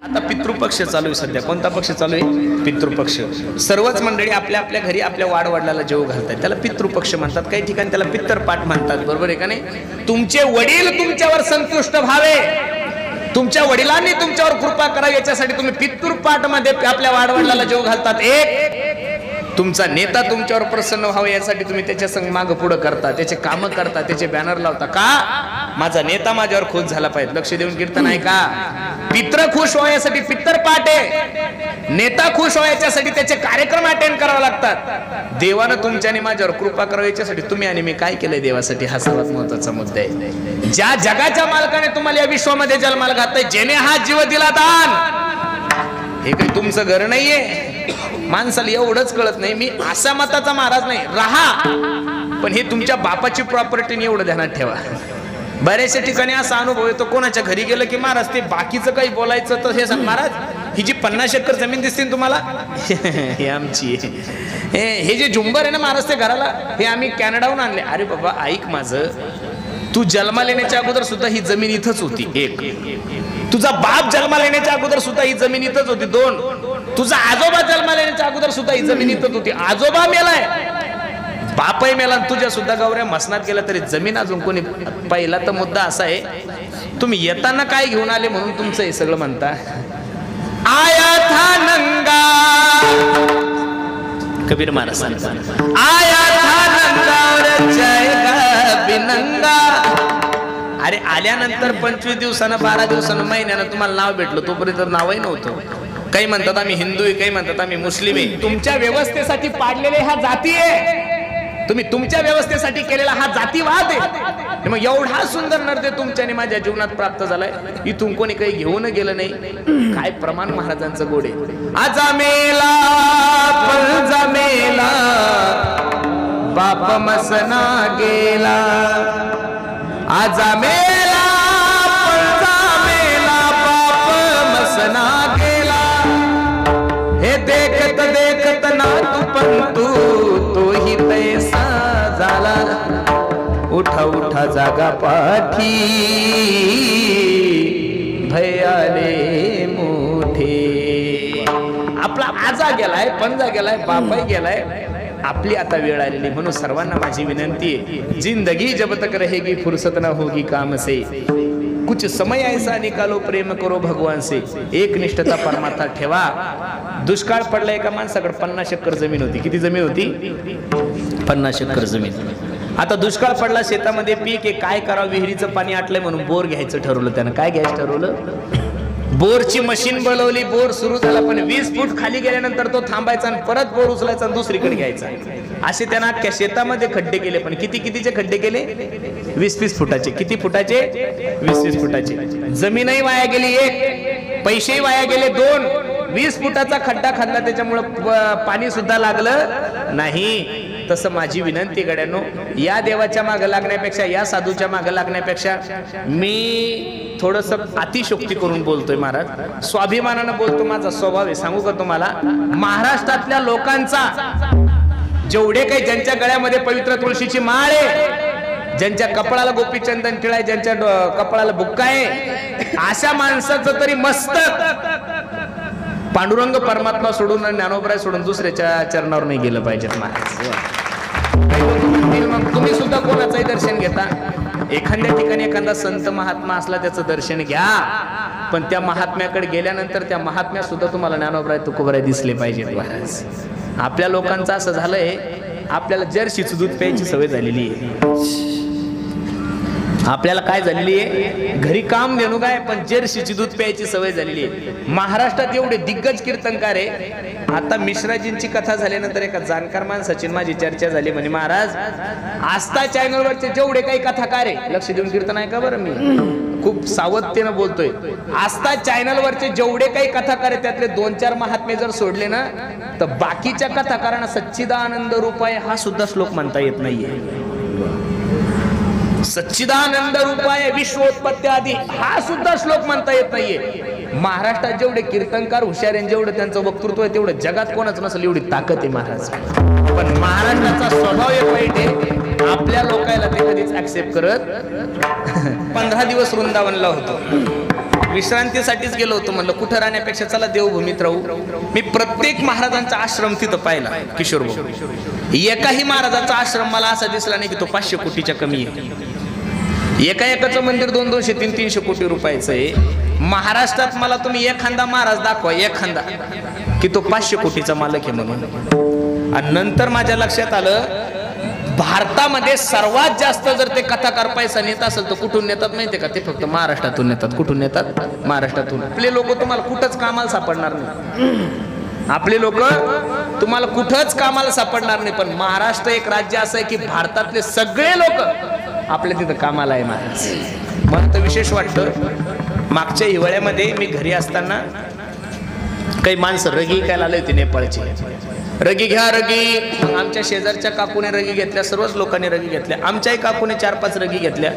आता पितृपक्ष चालू आहे सध्या. कोणता पक्ष चालू आहे? पितृपक्ष. सर्वच मंडळी आपल्या आपल्या घरी आपल्या वाडवडिलाला जेवू घालतात, त्याला पितृपक्ष म्हणतात. काही ठिकाणी त्याला पितरपाठ म्हणतात, बरोबर आहे का नाही? तुमचे वडील तुमच्यावर संतुष्ट व्हावे, तुमच्या वडिलांनी तुमच्यावर कृपा करावी याच्यासाठी तुम्ही पितृपाठ मध्ये आपल्या वाडवडिलाला जेवू घालतात. एक तुमचा नेता तुमच्यावर प्रसन्न व्हावा यासाठी तुम्ही त्याच्या संग मागं पुढं करता, त्याचे कामं करता, त्याचे बॅनर लावता. का? माझा नेता माझ्यावर खुश झाला पाहिजे. लक्ष देऊन कीर्तन आहे का? पित्र खुश व्हायसाठी पितरपाठ आहे, नेता खुश व्हायच्यासाठी त्याचे कार्यक्रम अटेंड करावे लागतात. देवानं तुमच्याने माझ्यावर कृपा करावी याच्यासाठी तुम्ही आणि मी काय केलंय देवासाठी, हा सर्वात महत्वाचा मुद्दा आहे. ज्या जगाच्या मालकाने तुम्हाला या विश्वामध्ये जन्माला घातलंय, जेने हा जीव दिला दान, हे काही तुमचं घर नाहीये. माणसाला एवढंच कळत नाही, मी असा मताचा महाराज नाही, राहा पण हे तुमच्या बापाची प्रॉपर्टी एवढं ध्यानात ठेवा. बऱ्याचशा ठिकाणी असा अनुभव येतो, कोणाच्या घरी गेलं की महाराज ते बाकीचं काही बोलायचं तर हे सांग, महाराज ही जी 50 एकर जमीन दिसते तुम्हाला हे आमची, हे जे झुंबर आहे ना महाराज ते घराला, हे आम्ही कॅनडाहून आणले. अरे बाबा ऐक माझं, तू जन्माला येण्याच्या अगोदर सुद्धा ही जमीन इथंच होती. एक, तुझा बाप जन्माला येण्याच्या अगोदर सुद्धा ही जमीन इथंच होती. दोन, तुझा आजोबा जन्माला येण्याच्या अगोदर सुद्धा ही जमीन इथंच होती. आजोबा मेलाय, बापही मेला, तुझ्या सुद्धा गौऱ्या मसनात गेला तरी जमीन अजून कोणी. पहिला तर मुद्दा असा आहे, तुम्ही येताना काय घेऊन आले म्हणून तुमचं हे सगळं म्हणता. आया था नंगा, कबीर महाराज सांगतात, आया था नंगा और जाएगा बिनंगा. अरे आल्यानंतर 25 दिवसानं 12 दिवसानं महिन्यानं तुम्हाला नाव भेटलं, तोपर्यंत नावही नव्हतं. काही म्हणतात आम्ही हिंदू आहे, काही म्हणतात आम्ही मुस्लिम आहे. तुमच्या व्यवस्थेसाठी पाडलेले हा जाती आहे, तुम्ही तुमच्या व्यवस्थेसाठी केलेला हा जातीवाद आहे. मग एवढा सुंदर नर्दे तुमच्याने माझ्या जीवनात प्राप्त झालाय, इथून कोणी काही घेऊन गेलं नाही. काय प्रमाण महाराजांचं गोडे. आजा मेला पलजा मेला, बाप मसना गेला. आजा मेला पलजा मेला, बाप मसना गेला. हे देखत देखत ना तू पंतू, तोही तैसा झाला. उठा उठा जागा पाठी, भयाले मोठे. आपला आजा गेलाय, पंजा गेलाय, बापाही गेलाय, आपली आता वेळ आलेली. म्हणून सर्वांना माझी विनंती आहे, जिंदगी जब तक रहेगी फुर्सत ना होगी काम से, कुछ समय ऐसा निकालो प्रेम करो भगवान से. एक निष्ठता परमार्थ ठेवा. दुष्काळ पडला, एका माणसाकडे 50 एकर जमीन होती. किती जमीन होती? 50 एकर जमीन. आता दुष्काळ पडला, शेतामध्ये पीक आहे, काय करावं? विहिरीचं पाणी आटलंय म्हणून बोर घ्यायचं ठरवलं. त्यानं काय घ्यायचं ठरवलं? बोरची मशीन बोलवली, बोर सुरू झाला, पण 20 फूट खाली गेल्यानंतर तो थांबायचा आणि परत बोर उचलायचा आणि दुसरीकडे घ्यायचा. असे त्यांना अख्ख्या शेतामध्ये खड्डे केले. पण कितीचे खड्डे केले? 20-20 फुटाचे. किती फुटाचे? 20-20 फुटाचे. जमीनही वाया गेली एक, पैसेही वाया गेले दोन. 20 फुटाचा खड्डा खाल्ला, त्याच्यामुळं पाणी सुद्धा लागलं नाही. तसं माझी विनंती गड्यांनो, या देवाच्या मागे लागण्यापेक्षा, या साधूच्या मागे लागण्यापेक्षा मी थोडस अतिशोक्ती करून बोलतोय महाराज, स्वाभिमानानं बोलतो. माझा स्वभाव आहे. सांगू का तुम्हाला, महाराष्ट्रातल्या लोकांचा जेवढे काही, ज्यांच्या गळ्यामध्ये पवित्र तुळशीची माळ आहे, ज्यांच्या कपाळाला गोपीचंदन टिळा आहे, ज्यांच्या कपाळाला बुक्का आहे, अशा माणसाचं तरी मस्तक पांडुरंग परमात्मा सोडून, ज्ञानोबराय सोडून दुसऱ्याच्या चरणावर नाही गेलं पाहिजे महाराज. मग तुम्ही सुद्धा कोणाचंही दर्शन घेता. एखाद्या ठिकाणी एखादा संत महात्मा असला, त्याचं दर्शन घ्या, पण त्या महात्म्याकडे गेल्यानंतर त्या महात्म्या सुद्धा तुम्हाला ज्ञानोबराय तुकोबराय दिसले पाहिजेत महाराज. आपल्या लोकांचं असं झालंय, आपल्याला जर्सीचं दूध प्यायची सवय झालेली आहे. आपल्याला काय झालेली आहे? घरी काम देणू काय, पण जर्सीची दूध प्यायची सवय झालेली आहे. महाराष्ट्रात एवढे दिग्गज कीर्तनकार आहे. आता मिश्राजींची कथा झाल्यानंतर एका जाणकार माणसाची माझी चर्चा झाली. म्हणे महाराज, आस्था चॅनलवरचे जेवढे काही कथाकार आहे, लक्ष देऊन कीर्तन आहे का बरं, मी खूप सावधतेनं बोलतोय. आस्था चॅनलवरचे जेवढे काही कथाकार आहेत, त्यातले 2-4 महात्मे जर सोडले ना, तर बाकीच्या कथाकारांना सच्चिदानंद रूपाय हा सुद्धा श्लोक म्हणता येत नाहीये. सच्चिदानंद रूपाय विश्वोत्पत्ती आदी हा सुद्धा श्लोक म्हणता येत नाहीये. महाराष्ट्रात जेवढे कीर्तनकार हुशार आहेत, जेवढं त्यांचं वक्तृत्व आहे, तेवढं जगात कोणाच नसेल एवढी ताकद आहे महाराज. पण महाराष्ट्राचा स्वभाव एक वाईट आहे, आपल्या लोकांना ते कधीच ऍक्सेप्ट करत. 15 दिवस वृंदावनला होतो. विश्रांतीसाठीच गेलो होतो, म्हणलं कुठं राहण्यापेक्षा चला देवभूमीत राहू. मी प्रत्येक महाराजांचा आश्रम तिथं पाहिला किशोर भाऊ. एकाही महाराजांचा आश्रम मला असा दिसला नाही की तो 500 कोटीच्या कमी आहे. एकाचं मंदिर 200, 300 कोटी रुपयाचं आहे. महाराष्ट्रात मला तुम्ही एखादा महाराज दाखवा, एखादा की तो 500 कोटीचा मालक आहे म्हणून. आणि नंतर माझ्या लक्षात आलं भारतामध्ये सर्वात जास्त जर ते कथाकार पैसा नेत असेल तर कुठून नेतात माहितीये का? ते फक्त महाराष्ट्रातून नेतात. कुठून नेतात? महाराष्ट्रातून. आपले लोक तुम्हाला कुठंच कामाला सापडणार नाही. आपले लोक तुम्हाला कुठंच कामाला सापडणार नाही. पण महाराष्ट्र एक राज्य असं आहे की भारतातले सगळे लोक आपल्या तिथं कामाला आहे महाराज. मला तर विशेष वाटतं, मागच्या हिवाळ्यामध्ये मी घरी असताना काही माणसं रगी विकायला आले होते नेपाळची. रगी घ्या रगी. आमच्या शेजारच्या काकूने रगी घेतल्या, सर्वच लोकांनी रगी घेतल्या. आमच्याही काकूने 4-5 रगी घेतल्या.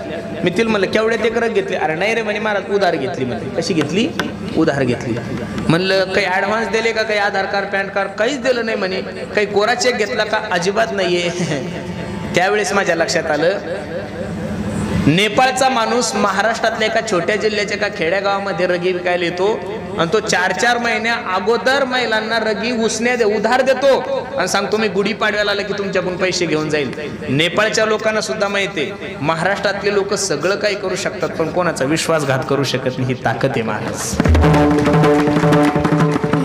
मी तिला म्हणलं केवढ्यात एक रग घेतली? अरे नाही रे म्हणे महाराज, उधार घेतली. म्हणजे कशी घेतली? उधार घेतली. म्हणलं काही ऍडव्हान्स दिले का? काही आधार कार्ड, पॅन कार्ड काहीच दिलं नाही म्हणे. काही कोरा चेक घेतला का? अजिबात नाहीये. त्यावेळेस माझ्या लक्षात आलं नेपाळचा माणूस महाराष्ट्रातल्या एका छोट्या जिल्ह्याच्या एका खेड्यागावामध्ये रगी विकायला येतो आणि तो 4-4 महिन्या अगोदर महिलांना रगी उसने उधार देतो आणि सांगतो मी गुढीपाडव्याला आलं की तुमच्याकडून पैसे घेऊन जाईल. नेपाळच्या लोकांना सुद्धा माहिती आहे महाराष्ट्रातले लोक सगळं काही करू शकतात पण कोणाचा विश्वासघात करू शकत नाही. ही ताकद आहे महाराज.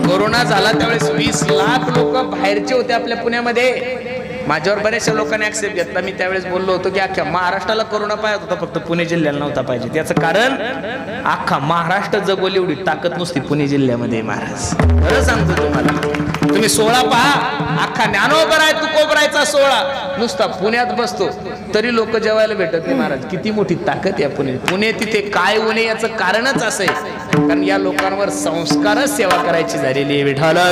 कोरोना झाला त्यावेळेस 20 लाख लोक बाहेरचे होते आपल्या पुण्यामध्ये. माझ्यावर बऱ्याचशा लोकांनी ऍक्सेप्ट घेतला. मी त्यावेळेस बोललो होतो की अख्ख्या महाराष्ट्राला कोरोना पाहिजे होता, फक्त पुणे जिल्ह्याला नव्हता पाहिजे. त्याचं कारण अख्खा महाराष्ट्र जगवली एवढी ताकद नुसती पुणे जिल्ह्यामध्ये महाराज. खरं सांगतो तुम्हाला, तुम्ही 16 पहा, अख्खा ज्ञानोबर आहे तुकोबरायचा 16 नुसता पुण्यात बसतो तरी लोक जेवायला भेटत नाही महाराज. किती मोठी ताकद आहे पुणे. पुणे तिथे काय उणे याचं कारणच असं आहे कारण या लोकांवर संस्कारच सेवा करायची झालेली आहे. विठाला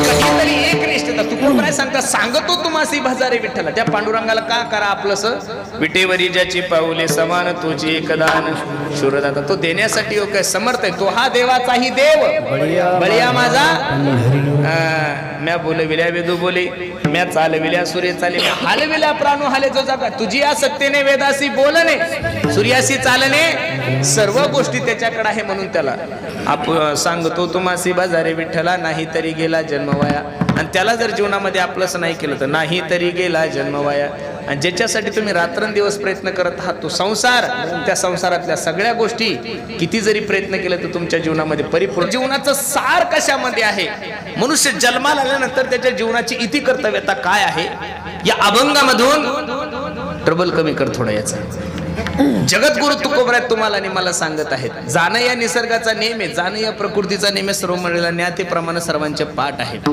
कधीतरी एक निष्ठता तुकोबराय सांगता सांगतो तुम्हासी भजारे विठ्ठला. त्या पांडुरंगाला का करा आपलंस विटेवरी ज्याची पाऊले समान तुझी एकदान शूरदाता. तो देण्यासाठी काय समर्थ आहे. तो हा देवाचाही देव बळिया माझा. म्या बोलविल्या वेदू बोले, म्या चालविल्या सूर्य चाले, म्या हालविल्या प्राणू हाले जो जागा. तुझी या सत्तेने वेदासी बोलणे, सूर्यासी चालणे, सर्व गोष्टी त्याच्याकडे आहे. म्हणून त्याला आपण सांगतो तुम्हासी बाजारे विठ्ठला नाही तरी गेला जन्मवाया. आणि त्याला जर जीवनामध्ये आपलंच नाही केलं तर नाही तरी गेला जन्मवाया. आणि ज्याच्यासाठी तुम्ही रात्रंदिवस प्रयत्न करत आहात तो संसार, त्या संसारातल्या सगळ्या गोष्टी किती जरी प्रयत्न केले तर तुमच्या जीवनामध्ये परिपूर्ण. जीवनाचं सार कशामध्ये आहे? मनुष्य जन्माला आल्यानंतर त्याच्या जीवनाची इति कर्तव्यता काय आहे या अभंगामधून ट्रबल कमी कर थोडं याचा. जगद्गुरु तुकोबराय तुम्हाला आणि मला सांगत आहेत जाणं या निसर्गाचा नेम आहे, जाणं या प्रकृतीचा नेम आहे. सर्व मंडळीला ज्ञातेप्रमाणे सर्वांचे पाठ आहेत.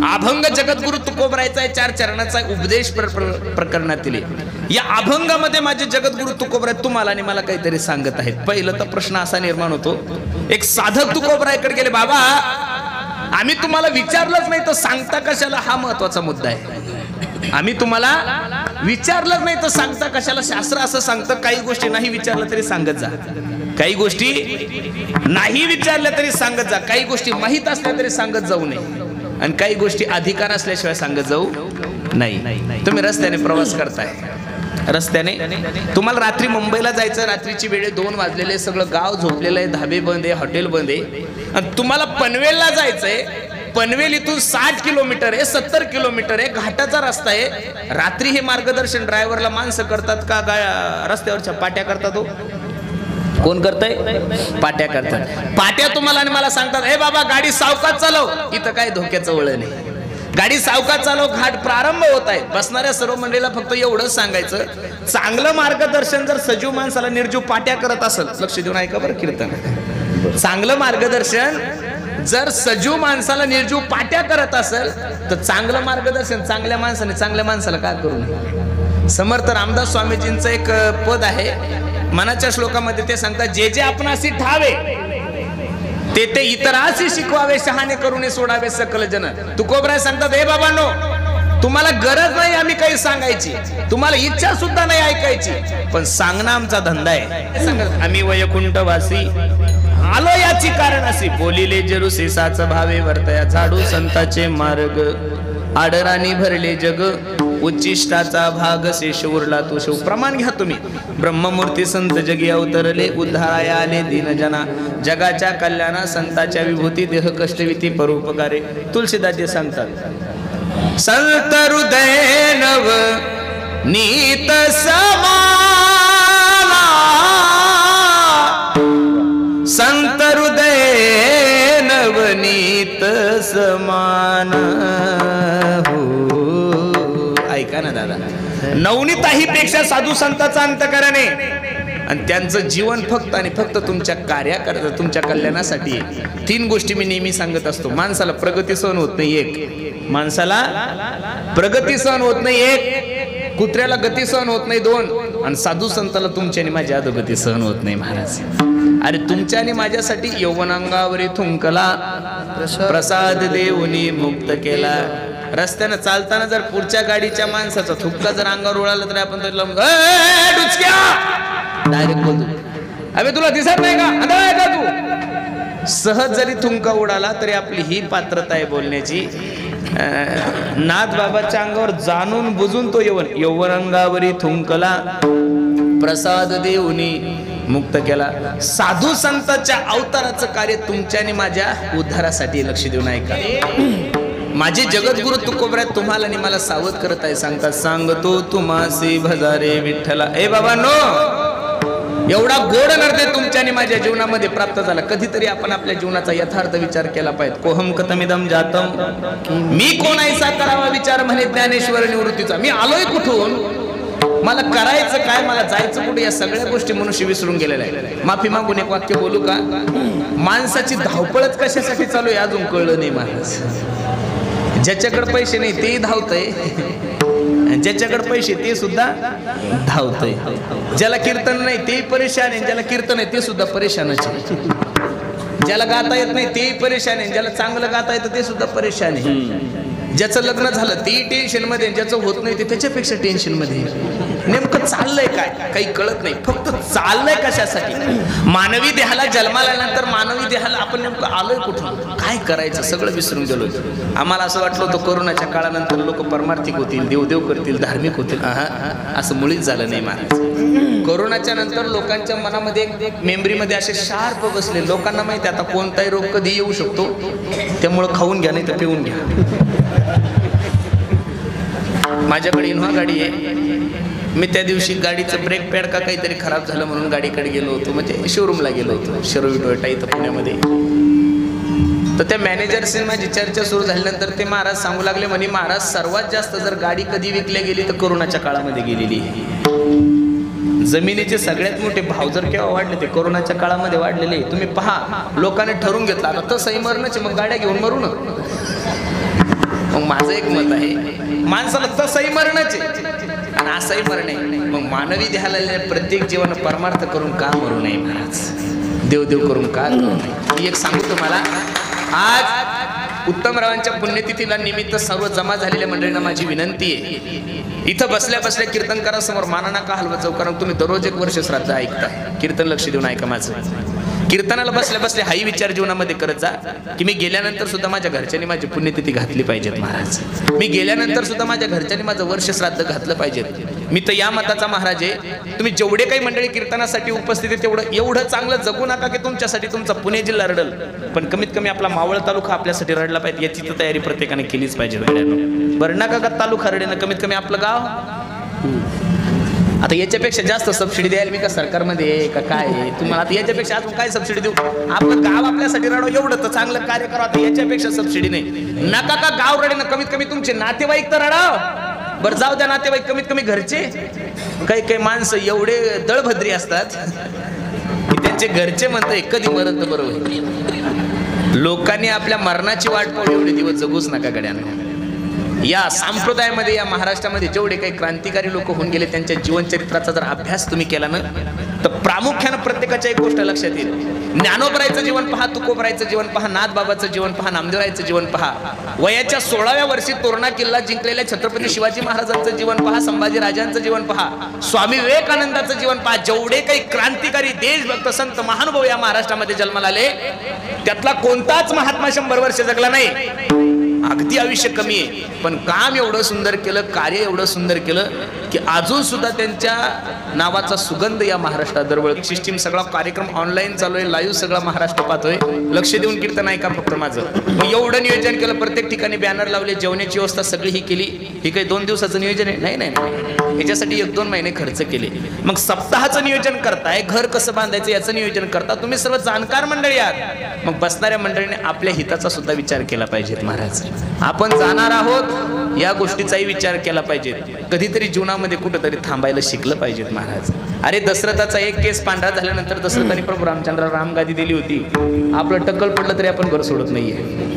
अभंग जगद्गुरु तुकोबरायचा 4 चरणाचा उपदेश प्रकरणातील या अभंगामध्ये माझे जगद्गुरु तुकोबराय तुम्हाला आणि मला काहीतरी सांगत आहेत. पहिलं तर प्रश्न असा निर्माण होतो, एक साधक तुकोबरायकडे गेले, बाबा आम्ही तुम्हाला विचारलंच नाही तर सांगता कशाला? हा महत्वाचा मुद्दा आहे. आम्ही तुम्हाला विचारलंच नाही तर सांगता कशाला? शास्त्र असं सांगतं काही गोष्टी नाही विचारलं तरी सांगत जा, काही गोष्टी नाही विचारल्या तरी सांगत जा, काही गोष्टी माहित असल्या तरी सांगत जाऊ नये आणि काही गोष्टी अधिकार असल्याशिवाय सांगत जाऊ नाही. तुम्ही रस्त्याने प्रवास करताय, रस्त्याने तुम्हाला रात्री मुंबईला जायचं, रात्रीची वेळ 2 वाजलेले, सगळं गाव झोपलेलं आहे, धाबे बंद आहे, हॉटेल बंद आहे आणि तुम्हाला पनवेलला जायचंय. पनवेल इथून 60 किलोमीटर आहे, 70 किलोमीटर आहे, घाटाचा रस्ता आहे. रात्री हे मार्गदर्शन ड्रायव्हरला माणसं करतात का रस्त्यावरच्या पाट्या करतात? हो कोण करतंय? पाट्या करतात. पाट्या तुम्हाला आणि मला सांगतात हे बाबा गाडी सावकाश चालव. इथं काय धोक्याचं वळण नाही, गाडी सावकाश चालव. घाट प्रारंभ होत आहे. बसणाऱ्या सर्व मंडळीला फक्त एवढंच सांगायचं, चांगलं मार्गदर्शन जर सजीव माणसाला निर्जीव पाट्या करत असेल, लक्ष देऊन ऐका बरं कीर्तन, चांगलं मार्गदर्शन जर सजीव माणसाला निर्जीव पाट्या करत असेल तर चांगलं मार्गदर्शन चांगल्या माणसाने चांगल्या माणसाला का करू नये? समर्थ रामदास स्वामीजींचं एक पद आहे, मनाच्या श्लोकामध्ये ते सांगतात, जे जे आपणासी ठावे ते ते इतरासी शिकवावे, शहाणे करून सोडावे सकल जन. तुकोबराय सांगतात हे बाबांनो तुम्हाला गरज नाही आम्ही काही सांगायची, तुम्हाला इच्छा सुद्धा नाही ऐकायची, पण सांगणं आमचा धंदा आहे. सांगत आम्ही वैकुंठवासी आलो याची कारण अशी, बोलिले जरुसे साच भावे वर्तया, झाडू संताचे मार्ग आडराणी भरले जग, उच्चिष्टाचा भाग शेष उरला तो शिव. प्रमाण घ्या तुम्ही. ब्रह्ममूर्ती संत जगी अवतरले, उद्धाराया आले दीनजना, जगाच्या कल्याणा संताच्या विभूती, देह कष्टविती परोपकारे. तुलसीदास सांगतात, संत हृदय नव नीत समाला, संत हृदय नवनीत समान हो. ऐका ना दादा, नवनीताही पेक्षा साधू संतांचा अंतःकरण आहे आणि त्यांचं जीवन फक्त आणि फक्त तुमच्या कार्याकरता, तुमच्या कल्याणासाठी आहे. 3 गोष्टी मी नेहमी सांगत असतो. माणसाला प्रगती सहन होत नाही, 1. माणसाला प्रगती सहन होत नाही, 1. कुत्र्याला गती सहन होत नाही, 2. आणि साधू संताला तुमच्या आणि माझ्या अधोगती सहन होत नाही महाराज. अरे तुमच्या आणि माझ्यासाठी यौवनांगावरी थुंकला, प्रसाद देऊनी मुक्त केला. रस्त्यानं चालताना जर पुढच्या गाडीच्या माणसाचा थुक्का जर अंगावर उडाला तर आपण त्याला डायरेक्ट बोलतो, अबे तुला दिसत नाही का, अंधार आहे का तू. सहज जरी थुंका उडाला तरी आपली ही पात्रता आहे बोलण्याची. नाथ बाबाच्या अंगावर जाणून बुजून तो यौवनांगावरी थुंकला, प्रसाद देऊनी मुक्त केला. साधू संतांच्या अवताराचं कार्य तुमच्या आणि माझ्या उद्धारासाठी. लक्ष देऊन ऐका. माझे जगद्गुरु तुकोबरा तुम्हाला आणि मला सावध करत आहे. सांगतात, सांगतो तुम्हासी भजारे विठ्ठला. ए बाबांनो, एवढा गोड नर्दे तुमच्या आणि माझ्या जीवनामध्ये प्राप्त झाला. कधीतरी आपण आपल्या जीवनाचा यथार्थ विचार केला पाहिजे. कोहम कथमिदम जातम, मी कोण ऐसा करावा विचार म्हणे ज्ञानेश्वर निवृत्तीचा. मी आलोय कुठून, मला करायचं काय, मला जायचं कुठे, या सगळ्या गोष्टी मनुष्य विसरून गेलेला आहे. माफी मागून एक वाक्य बोलू का. माणसाची धावपळच कशासाठी चालू आहे अजून कळलं नाही महाराज. ज्याच्याकडे पैसे नाही ते धावतय, ज्याच्याकडे पैसे ते सुद्धा धावतय. ज्याला कीर्तन नाही ते परेशान आहे, ज्याला कीर्तन आहे ते सुद्धा परेशानच आहे. ज्याला गाता येत नाही तेही परेशान आहे, ज्याला चांगलं गाता येतं ते सुद्धा परेशान आहे. ज्याचं लग्न झालं तेही टेन्शन मध्ये, ज्याचं होत नाही ते त्याच्यापेक्षा टेन्शन मध्ये. नेमकं चाललंय काय काही कळत नाही. फक्त चाललंय कशासाठी. मानवी देहाला जन्माला आल्यानंतर मानवी देहाला आपण नेमकं आलोय कुठून, काय करायचं सगळं विसरून गेलोय. आम्हाला असं वाटलं होतं कोरोनाच्या काळानंतर लोक परमार्थिक होतील, देवदेव करतील, धार्मिक होतील. असं मुळीच झालं नाही महाराज. कोरोनाच्या नंतर लोकांच्या मनामध्ये मेमरीमध्ये असे शार्प बसले. लोकांना माहिती आता कोणताही रोग कधी येऊ शकतो, त्यामुळं खाऊन घ्या नाही तर पिऊन घ्या. माझ्याकडे इनोव्हा गाडी आहे. मी त्या दिवशी गाडीचं ब्रेक पॅड का काहीतरी खराब झालं म्हणून गाडीकडे गेलो होतो, म्हणजे शोरूमला गेलो होतो, शिरोई टोयोटा इथं पुण्यामध्ये. तर त्या मॅनेजरशी माझी चर्चा सुरू झाल्यानंतर ते महाराज सांगू लागले, म्हणे महाराज सर्वात जास्त जर गाडी कधी विकल्या गेली तर कोरोनाच्या काळामध्ये गेलेली आहे. जमिनीचे सगळ्यात मोठे भाव जर केव्हा वाढले ते कोरोनाच्या काळामध्ये वाढलेले. तुम्ही पहा, लोकांनी ठरवून घेतलं आता तसंही मरणच, मग गाड्या घेऊन मरू ना. मग माझं एक मत आहे, माणसाला तसंही मरणच आणि असंही मरणे. मग मानवी देहाला प्रत्येक जीवन परमार्थ करून का मरू नये महाराज, देवदेव करून का करू नये. एक सांगू तुम्हाला, आज उत्तमरावांच्या पुण्यतिथीला निमित्त सर्व जमा झालेल्या मंडळींना माझी विनंती आहे, इथं बसल्या बसल्या कीर्तनकारासमोर माना नका हलवत जाऊ. कारण तुम्ही दररोज एक वर्ष श्राद्ध ऐकताय. कीर्तन लक्ष देऊन ऐका माझं. कीर्तनाला बसल्या बसल्या हाही विचार जीवनामध्ये करत जा की मी गेल्यानंतर सुद्धा माझ्या घरच्यांनी माझी पुण्यतिथी घातली पाहिजेत महाराज. मी गेल्यानंतर सुद्धा माझ्या घरच्यांनी माझं वर्ष श्राद्ध घातलं पाहिजेत. मी तर या मताचा महाराज आहे. तुम्ही जेवढे काही मंडळी कीर्तनासाठी उपस्थित आहे तेवढं एवढं चांगलं जगू नका की तुमच्यासाठी तुमचा पुणे जिल्हा रडल, पण कमीत कमी आपला मावळ तालुका आपल्यासाठी रडला पाहिजे. याची तर तयारी प्रत्येकाने केलीच पाहिजे. बरं नका का तालुका रडेनं, कमीत कमी आपलं गाव. आता याच्यापेक्षा जास्त सबसिडी द्यायला मी का सरकारमध्ये आहे का काय आहे तुम्हाला. आता याच्यापेक्षा अजून काय सबसिडी देऊ. आपलं गाव आपल्यासाठी रडव, एवढं तर चांगलं कार्य करा. आता याच्यापेक्षा सबसिडी नाही. नका का गाव रडेनं, कमीत कमी तुमचे नातेवाईक तर रडाव. बरं जाऊ द्या, नातेवाईक कमीत कमी घरचे. काही काही माणसं एवढे दळभद्री असतात की त्यांचे घरचे म्हणतात कधी मरण तर बरोबर. लोकांनी आपल्या मरणाची वाट पाहून एवढे दिवस जगूच नका गड्यांना. या संप्रदायामध्ये, या महाराष्ट्रामध्ये जेवढे काही क्रांतिकारी लोक होऊन गेले त्यांच्या जीवनचरित्राचा जर अभ्यास तुम्ही केला ना तर प्रामुख्यानं प्रत्येकाच्या एक गोष्ट लक्षात येईल. ज्ञानोबरायचं जीवन पहा, तुकोबरायचं जीवन पहा, नाथबाबाचं जीवन पहा, नामदेवरायचं जीवन पहा, वयाच्या 16व्या वर्षी तोरणा किल्ला जिंकलेल्या छत्रपती शिवाजी महाराजांचं जीवन पहा, संभाजी राजांचं जीवन पहा, स्वामी विवेकानंदाचं जीवन पहा. जेवढे काही क्रांतिकारी देशभक्त संत महानुभाव या महाराष्ट्रामध्ये जन्माला आले त्यातला कोणताच महात्मा 100 वर्ष जगला नाही. अगदी आयुष्य कमी आहे, पण काम एवढं सुंदर केलं, कार्य एवढं सुंदर केलं की अजून सुद्धा त्यांच्या नावाचा सुगंध या महाराष्ट्रात दरवळ. सिस्टीम सगळा कार्यक्रम ऑनलाईन चालू आहे, लाईव्ह सगळा महाराष्ट्र पाहतोय. लक्ष देऊन कीर्तन ऐका फक्त माझं. मग एवढं नियोजन केलं, प्रत्येक ठिकाणी बॅनर लावले, जेवणाची व्यवस्था सगळी ही केली. ही काही 2 दिवसाचं नियोजन आहे? नाही नाही, याच्यासाठी 1-2 महिने खर्च केले. मग सप्ताहाचं नियोजन करताय, घर कसं बांधायचं याचं नियोजन करता. तुम्ही सर्व जाणकार मंडळी आहात, मग बसणाऱ्या मंडळीने आपल्या हिताचा सुद्धा विचार केला पाहिजे. महाराज, आपण जाणार आहोत या गोष्टीचाही विचार केला पाहिजे. कधीतरी जीवनामध्ये कुठंतरी थांबायला शिकलं पाहिजे. महाराज, अरे दशरथाचा एक केस पांढरा झाल्यानंतर दशरथाने प्रभू रामचंद्राला रामगादी दिली होती. आपलं टक्कल पडलं तरी आपण घर सोडत नाहीये.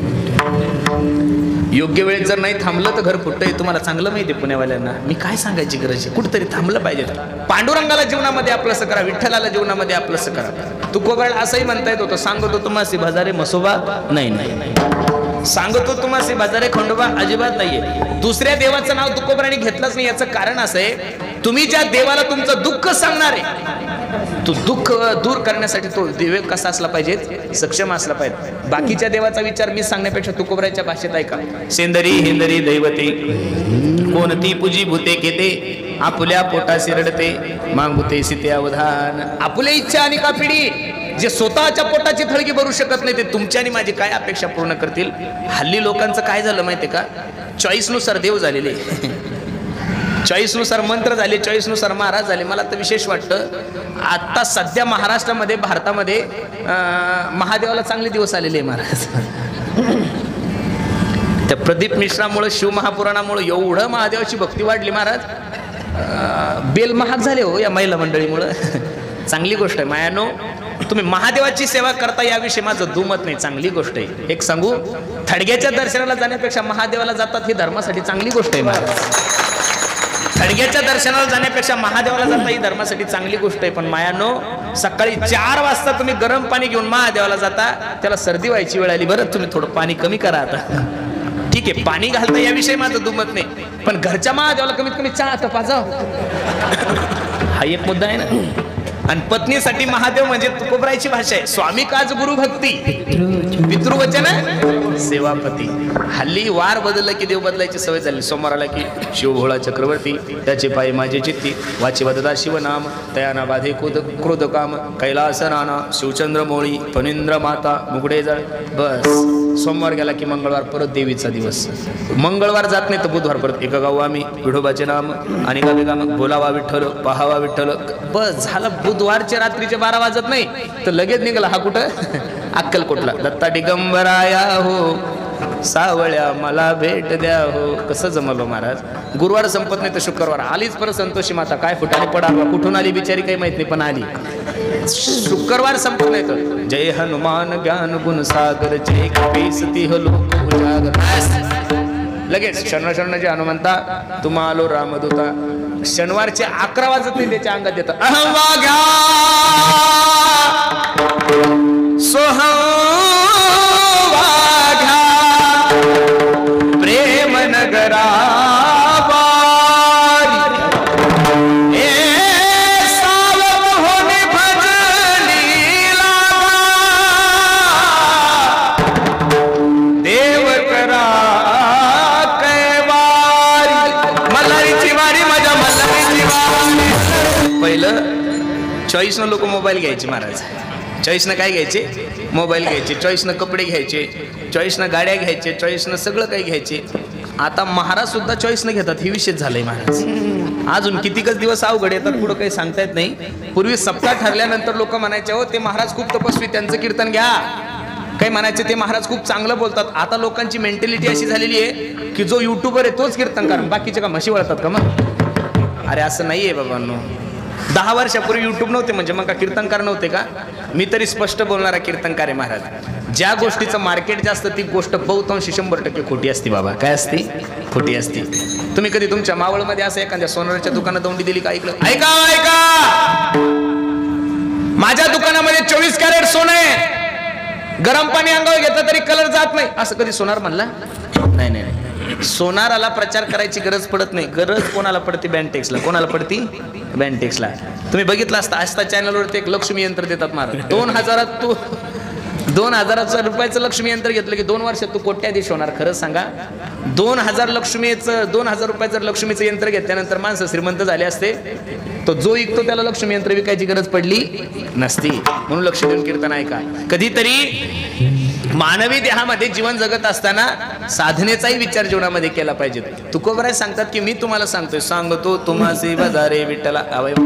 योग्य वेळेत जर नाही थांबलं तर घर फुटतंय. तुम्हाला चांगलं माहिती आहे पुण्यावाल्यांना, मी काय सांगायची गरज आहे. कुठेतरी थांबलं पाहिजे. पांडुरंगाला जीवनामध्ये आपलंसं करा, विठ्ठलाला जीवनामध्ये आपलंसं करा. तुकोबाला असंही म्हणता येत होतं, सांगतो तुम्हासी बाजारे मसोबा नाही नाही, सांगतो तुम्हासी बाजारे खंडोबा अजिबात नाहीये. दुसऱ्या देवाचं नाव तुकोबाने घेतलंच नाही. याचं कारण असं आहे, तुम्ही ज्या देवाला तुमचं दुःख सांगणार आहे, तो दुःख दूर करण्यासाठी तो देव कसा असला पाहिजे, सक्षम असला पाहिजे. बाकीच्या देवाचा विचार मी सांगण्यापेक्षा तुकोबराच्या भाषेत ऐका. सेंदरी हेंदरी दैवते कोणती पूजी भूते केते, आपुल्या पोटाशी रडते मागुते सीते अवधान. आपुल्या इच्छा आणि कापिडी जे स्वतःच्या पोटाची थळगी भरू शकत नाही, ते तुमच्या आणि माझी काय अपेक्षा पूर्ण करतील. हल्ली लोकांचं काय झालं माहितीये का, चॉईसनुसार देव झालेले, चॉईसनुसार मंत्र झाले, चॉईसनुसार महाराज झाले. मला तर विशेष वाटतं, आता सध्या महाराष्ट्रामध्ये भारतामध्ये महादेवाला चांगले दिवस आलेले आहे. महाराज, त्या प्रदीप मिश्रामुळे, शिवमहापुराणामुळे एवढं महादेवाची भक्ती वाढली. महाराज, बेल महाग झाले हो या महिला मंडळीमुळं. चांगली गोष्ट आहे मायानो, तुम्ही महादेवाची सेवा करता याविषयी माझं दुमत नाही, चांगली गोष्ट आहे. एक सांगू, थडग्याच्या दर्शनाला जाण्यापेक्षा महादेवाला जातात ही धर्मासाठी चांगली गोष्ट आहे. महाराज, थडग्याच्या दर्शनाला जाण्यापेक्षा महादेवाला जाता ही धर्मासाठी चांगली गोष्ट आहे. पण मायानो, सकाळी 4 वाजता तुम्ही गरम पाणी घेऊन महादेवाला जाता, त्याला सर्दी व्हायची वेळ आली. बरं, तुम्ही थोडं पाणी कमी करा आता. ठीक आहे, पाणी घालता याविषयी माझं दुमत नाही, पण घरच्या महादेवाला कमीत कमी चहा तर पाजाव. हा एक मुद्दा आहे ना. आणि पत्नीसाठी महादेव म्हणजे तुकोबरायची भाषा आहे. स्वामी काज गुरु भक्ती, पितृवचन सेवापती. हल्ली वार बदलला की देव बदलायची सवय झाली. सोमवाराला की शिवभोळा चक्रवर्ती, त्याचे पाय माझे चित्ती, वाची वदता शिवनाम, तयाना बाधे क्रोध काम, कैलास नाना, शिवचंद्र मोळी, फणींद्र माता, मुगडे जळ. बस, सोमवार गेला की मंगळवार परत देवीचा दिवस. मंगळवार जात नाही तर बुधवार परत एका गाव आम्ही विठोबाचे नाम आणि गावे काम, बोलावा विठ्ठल, पहावा विठ्ठल. बस झालं. बुधवारच्या रात्रीचे 12 वाजत नाही तर लगेच निघाला हा कुठं, अक्कलकोटला. दत्ता दिगंबराया हो, सावळ्या मला भेट द्या हो. कसं जमलो महाराज. गुरुवार संपत नाही तर शुक्रवार आलीच परत संतोषी माता. काय फुटाने पडावा, कुठून आली बिचारी काही माहित नाही, पण आली. शुक्रवार संपत नाही तर जय हनुमान ज्ञान गुण सागर, जय कपीसती लोक उजागर. लगेच शरण जे हनुमंता तुम्हा आलो रामदूता. शनिवारचे 11 वाजत नाही त्याच्या अंगात येतं अहवाघ्या सोहवाघ्या प्रेम नगरा चॉईसनं लोक मोबाईल घ्यायचे महाराज. चॉईसनं काय घ्यायचे, मोबाईल घ्यायचे. चॉईसनं कपडे घ्यायचे, चॉईसनं गाड्या घ्यायचे, चॉईसनं सगळं काही घ्यायचे. आता महाराज सुद्धा चॉईसनं घेतात, हे विषय झालंय महाराज. अजून कितीकच दिवस अवघड येतात, पुढं काही सांगता येत नाही. पूर्वी सप्ताह ठरल्यानंतर लोक म्हणायचे हो ते महाराज खूप तपस्वी, त्यांचं कीर्तन घ्या. काही म्हणायचे ते महाराज खूप चांगलं बोलतात. आता लोकांची मेंटॅलिटी अशी झालेली आहे की जो युट्यूबर आहे तोच कीर्तन करा, बाकीचे का म्हशी वळतात का मग. अरे असं नाहीये बाबांनो. 10 वर्षापूर्वी युट्यूब नव्हते म्हणजे मग का कीर्तनकार नव्हते का. मी तरी स्पष्ट बोलणारा कीर्तनकार आहे महाराज. ज्या गोष्टीचं मार्केट जास्त ती गोष्ट बहुतांशी 100% खोटी असते बाबा. काय असते, खोटी असते. तुम्ही कधी तुमच्या मावळमध्ये असं एखाद्या सोनाराच्या दुकानात दौंडी दिली का ऐकलं? ऐका ऐका, माझ्या दुकानामध्ये 24 कॅरेट सोनं आहे, गरम पाणी अंगावर घेतलं तरी कलर जात नाही, असं कधी सोनार म्हणला? नाही नाही नाही. सोनाराला प्रचार करायची गरज पडत नाही. गरज कोणाला पडते? बँटेक्सला. कोणाला पडती? बँटेक्सला. तुम्ही बघितलं असता आस्था चॅनलवरती एक लक्ष्मी यंत्र देतात महाराज. 2000 तू 2,000 रुपयाचं लक्ष्मी यंत्र घेतलं की 2 वर्षात तू कोट्याधीश होणार. खरं सांगा, 2,000 रुपयाचं लक्ष्मीचं यंत्र घेतल्यानंतर माणसं श्रीमंत झाले असते. तो जो विकतो त्याला लक्ष्मी यंत्र विकायची गरज पडली नसती. म्हणून लक्ष देऊन कीर्तन ऐका. कधीतरी मानवी देहामध्ये जीवन जगत असताना साधनेचाही विचार जीवनामध्ये केला पाहिजे. तुकोबराय सांगतात की मी तुम्हाला सांगतो तुम्हासी बाजारे विठ्ठला.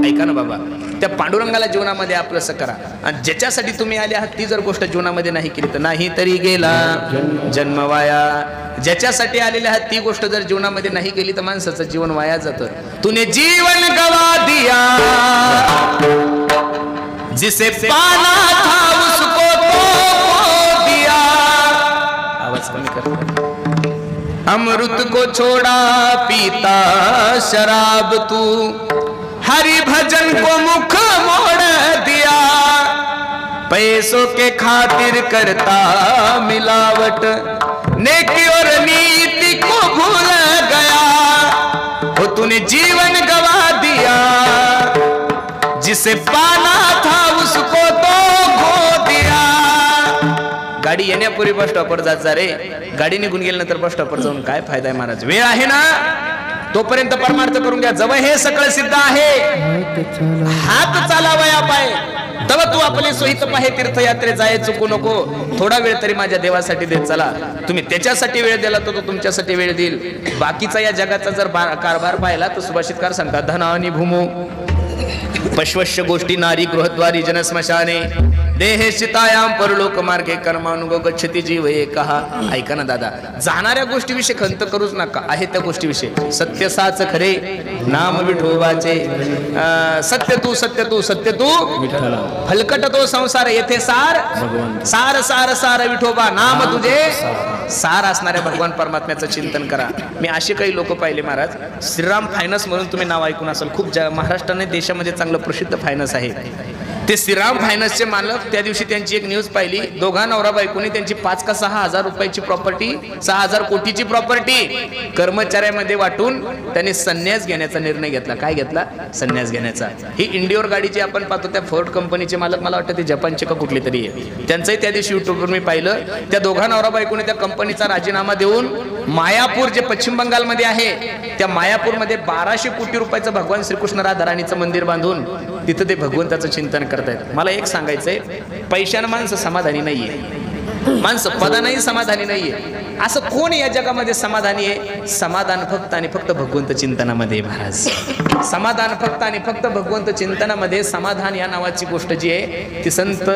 ऐका ना बाबा, त्या पांडुरंगाला जीवनामध्ये आपलंसं करा. आणि ज्याच्यासाठी तुम्ही आले आहात ती जर गोष्ट जीवनामध्ये नाही केली तर नाही तरी गेला जन्म वाया. ज्याच्यासाठी आलेले आहात ती गोष्ट जर जीवनामध्ये नाही केली तर माणसाचं जीवन वाया जातं. तूने जीवन गवा दिया जिसे पाना था उसको तो दिया. आवाज कमी कर. अमृत को छोड़ा पीता शराब तू, हरि भजन को मुख मोड़ दिया. पैसों के खातिर करता मिलावट, नेकी और नीति को भूल गया. वो तूने जीवन गवा दिया जिसे पाना था उसको तो खो दिया. गाडी येण्यापूर्वी बस स्टॉपवर जात जा रे. गाडी निघून गेल्यानंतर बस स्टॉपवर जाऊन काय फायदा आहे महाराज. वेळ आहे ना तोपर्यंत परमार्थ करून घ्या. जवळ हे सगळं सिद्ध आहे. हात चालावया पाय तव तू आपले सोहित पाहे. तीर्थयात्रे जाय चुकू नको. थोडा वेळ तरी माझ्या देवासाठी देत चला. तुम्ही त्याच्यासाठी वेळ दिला तर तो तुमच्यासाठी वेळ देईल. बाकीचा या जगाचा जर कारभार पाहिला तर सुभाषितकार सांगतात धनानी भूमो पश्वश्य गोष्टी नारी गृहद्वारी जनस्मशाने देहे शितायाम परलोक मार्गे कर्मानुगो गच्छति जीव एकहा. ऐका ना दादा, जाणाऱ्या गोष्टीविषयी खंत करूच नका. आहे त्या गोष्टीविषयी सत्य साच खरे नाम विठोबाचे. सत्य तू फलकट तो संसार येथे सार सार सार सार विठोबा. नाम तुझे सार असणाऱ्या भगवान परमात्म्याचं चिंतन करा. मी असे काही लोक पाहिले महाराज. श्रीराम फायनान्स म्हणून तुम्ही नाव ऐकून असाल. खूप महाराष्ट्राने देशामध्ये चांगलं प्रसिद्ध फायनान्स आहे. ते श्रीराम फायनान्सचे मालक त्या दिवशी त्यांची एक न्यूज पाहिली. दोघा नवरा बायकोनी त्यांची 5 का 6 हजार रुपयाची प्रॉपर्टी, 6,000 कोटीची प्रॉपर्टी कर्मचाऱ्यामध्ये वाटून त्यांनी संन्यास घेण्याचा निर्णय घेतला. काय घेतला? संन्यास घेण्याचा. ही इंडिओर गाडीची आपण पाहतो त्या फोर्ड कंपनीचे मालक, मला वाटतं ते जपानचे का कुठले तरी आहे. त्यांचंही त्या दिवशी युट्यूबवर मी पाहिलं. त्या दोघा नवरा बायकोने त्या कंपनीचा राजीनामा देऊन मायापूर जे पश्चिम बंगालमध्ये आहे त्या मायापूरमध्ये 1200 कोटी रुपयाचं भगवान श्रीकृष्ण राधा राणीचं मंदिर बांधून तिथं ते भगवंताचं चिंतन करतायत. मला एक सांगायचंय, पैशानं माणसं समाधानी नाहीये. माणसं पदानही समाधानी नाहीये. असं कोण या जगामध्ये समाधानी आहे? समाधान फक्त आणि फक्त भगवंत चिंतनामध्ये महाराज. समाधान फक्त आणि फक्त भगवंत चिंतनामध्ये. समाधान या नावाची गोष्ट जी आहे ती संत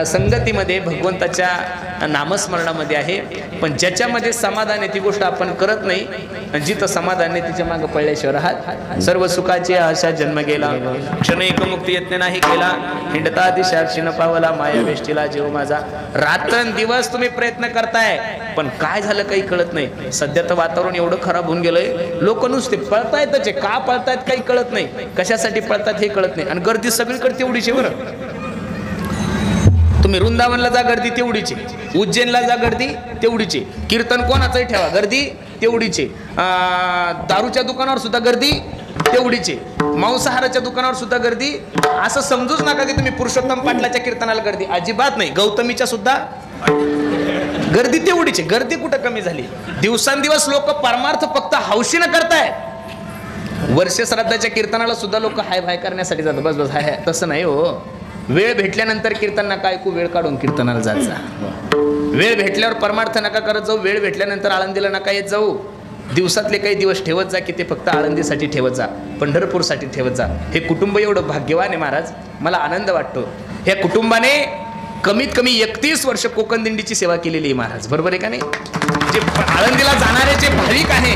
संगतीमध्ये भगवंताच्या नामस्मरणामध्ये आहे. पण ज्याच्यामध्ये समाधान आहे ती गोष्ट आपण करत नाही. जिथं समाधान आहे तिच्या मागे पडल्याशिवाय राहत. सर्व सुखाची आशा जन्म गेला, क्षण एक मुक्ती यत्न नाही केला. हिंडता दिशाक्षी न पावला माया वेष्टीला जीव माझा. रात्रंदिवस तुम्ही प्रयत्न करताय पण काय झालं काही कळत नाही. सध्या तर वातावरण एवढं खराब होऊन गेलंय. लोक नुसते पळतायतच. का पळतायत काही कळत नाही. कशासाठी पळतात हे कळत नाही. आणि गर्दी सगळीकडे तेवढीच आहे बरं. तुम्ही वृंदावनला जा गर्दी तेवढीची, उज्जैनला जा गर्दी तेवढीची, कीर्तन कोणाचंही ठेवा गर्दी तेवढीची, दारूच्या दुकानावर सुद्धा गर्दी तेवढीची, मांसाहाराच्या दुकानावर सुद्धा गर्दी. असं समजूच नका की तुम्ही पुरुषोत्तम पाटलाच्या कीर्तनाला गर्दी. अजिबात नाही. गौतमीच्या सुद्धा गर्दी तेवढीची. गर्दी कुठं कमी झाली? दिवसांदिवस लोक परमार्थ फक्त हौशीनं करताय. वर्ष श्राद्धाच्या कीर्तनाला सुद्धा लोक हाय भाय करण्यासाठी जातात. बस बस हाय. तसं नाही हो. वेळ भेटल्यानंतर कीर्तन नका ऐकू. वेळ काढून कीर्तनाला जात जा. वेळ भेटल्यावर परमार्थ नका करत जाऊ. वेळ भेटल्यानंतर आळंदीला नका येत जाऊ. दिवसातले काही दिवस ठेवत जा की ते फक्त आळंदीसाठी ठेवत जा, पंढरपूरसाठी ठेवत जा. हे कुटुंब एवढं भाग्यवान आहे महाराज. मला आनंद वाटतो. ह्या कुटुंबाने कमीत कमी 31 वर्ष कोकण दिंडीची सेवा केलेली आहे महाराज. बरोबर आहे का नाही? जे आळंदीला जाणारे जे भाविक आहे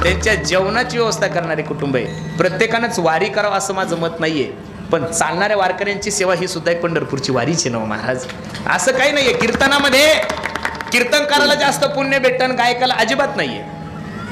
त्यांच्या जेवणाची व्यवस्था करणारे कुटुंब आहे. प्रत्येकानंच वारी करावं असं माझं मत नाहीये. पण चालणाऱ्या वारकऱ्यांची सेवा ही सुद्धा एक पंढरपूरची वारीच आहे ना महाराज. असं काही नाहीये. कीर्तनामध्ये कीर्तनकाराला जास्त पुण्य भेटतं, गायकाला अजिबात नाहीये.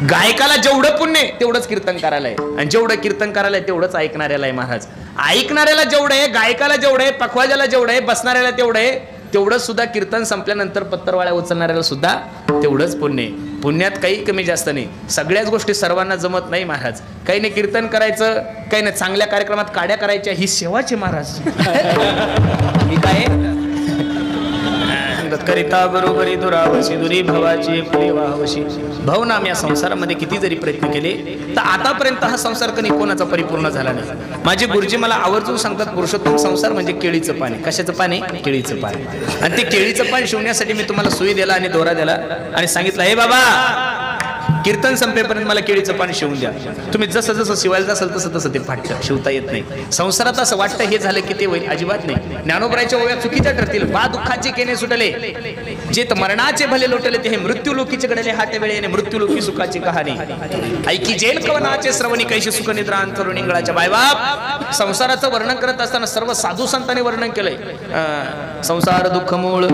गायकाला जेवढं पुण्य आहे तेवढंच कीर्तनकाराला आहे. आणि जेवढं कीर्तनकाराला आहे तेवढंच ऐकणाऱ्याला आहे महाराज. ऐकणाऱ्याला जेवढं आहे, गायकाला जेवढं आहे, पखवाजाला जेवढं आहे, बसणाऱ्याला तेवढं आहे, तेवढंच सुद्धा कीर्तन संपल्यानंतर पत्तरवाळ्या उचलणाऱ्याला सुद्धा तेवढंच पुण्य आहे. पुण्यात काही कमी जास्त नाही. सगळ्याच गोष्टी सर्वांना जमत नाही महाराज. काही नाही कीर्तन करायचं, काही नाही चांगल्या कार्यक्रमात काड्या करायच्या, ही सेवाच आहे महाराज. ही काय सांगतात करिता बरोबरी दुरावशी दुरी भवाची फुले वाहवशी. भाऊ नाम या संसारामध्ये किती जरी प्रयत्न केले तर आतापर्यंत हा संसार कधी कोणाचा परिपूर्ण झाला नाही. माझे गुरुजी मला आवर्जून सांगतात पुरुषोत्तम संसार म्हणजे केळीचं पाणी. कशाचं पाणी? केळीचं पाणी. आणि ते केळीचं पाणी शिवण्यासाठी मी तुम्हाला सुई दिला आणि दोरा दिला आणि सांगितलं हे बाबा कीर्तन संपेपर्यंत मला केळीचं पाणी शिवून द्या. तुम्ही जसं जसं शिवायला असाल तसं तसं ते फाटतं, शिवता येत नाही. संसारात असं वाटतं हे झालं की ते होईल, अजिबात नाही. ज्ञानोबरायच्या ओव्या चुकीच्या ठरतील. बा दुःखाचे केने सुटले जे मरणाचे भले लोटले ते हे मृत्यू लोकीचे घडले हाटे वेळेने मृत्यू लोकी सुखाची कहाणी ऐकी जेल कवनाचे श्रवणी कैशी सुख निद्रा अंतरुण इंगळाच्या. बायबाप संसाराचं वर्णन करत असताना सर्व साधू संतांनी वर्णन केलंय. संसार दुःख मूळ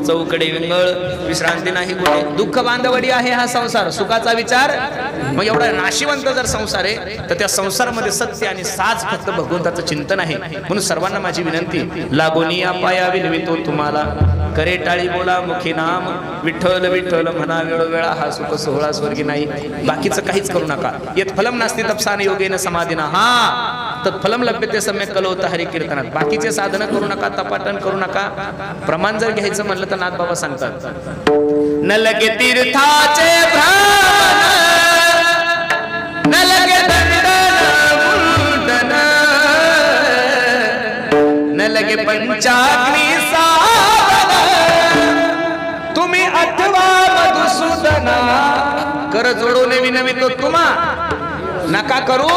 चौकडे विंगळ विश्रांती नाही कुठे. दुःख बांधवडी आहे हा संसार, सुखाचा विचार. मग एवढा नाशिवंत जर संसार आहे तर त्या संसारामध्ये सत्य आणि साज फक्त भगवंताचं चिंतन आहे. म्हणून सर्वांना माझी विनंती लागोनी पाया विनवितो तुम्हाला करे टाळी बोला मुखी नाम विठ्ठल विठ्ठल म्हणा वेळोवेळा हा सुख सोहळा स्वर्गी नाही. बाकीचं काहीच करू नका. येत फलम नास्ति तपसाने योगेन समाधीना हा तत्फलम लभ्यते सम्यक कलवत हरी कीर्तनात. बाकीचे साधनं करू नका, तपाटन करू नका. प्रमाण जर घ्यायचं म्हणलं तर नाथबाबा सांगतात न लगे तीर्थाचे भ्रमण न लगे दंडन न लगे पंचाग्नी सावन तुम्ही अथवा मधुसूदना. कर जोडून विनवितो तुम्हा नका करू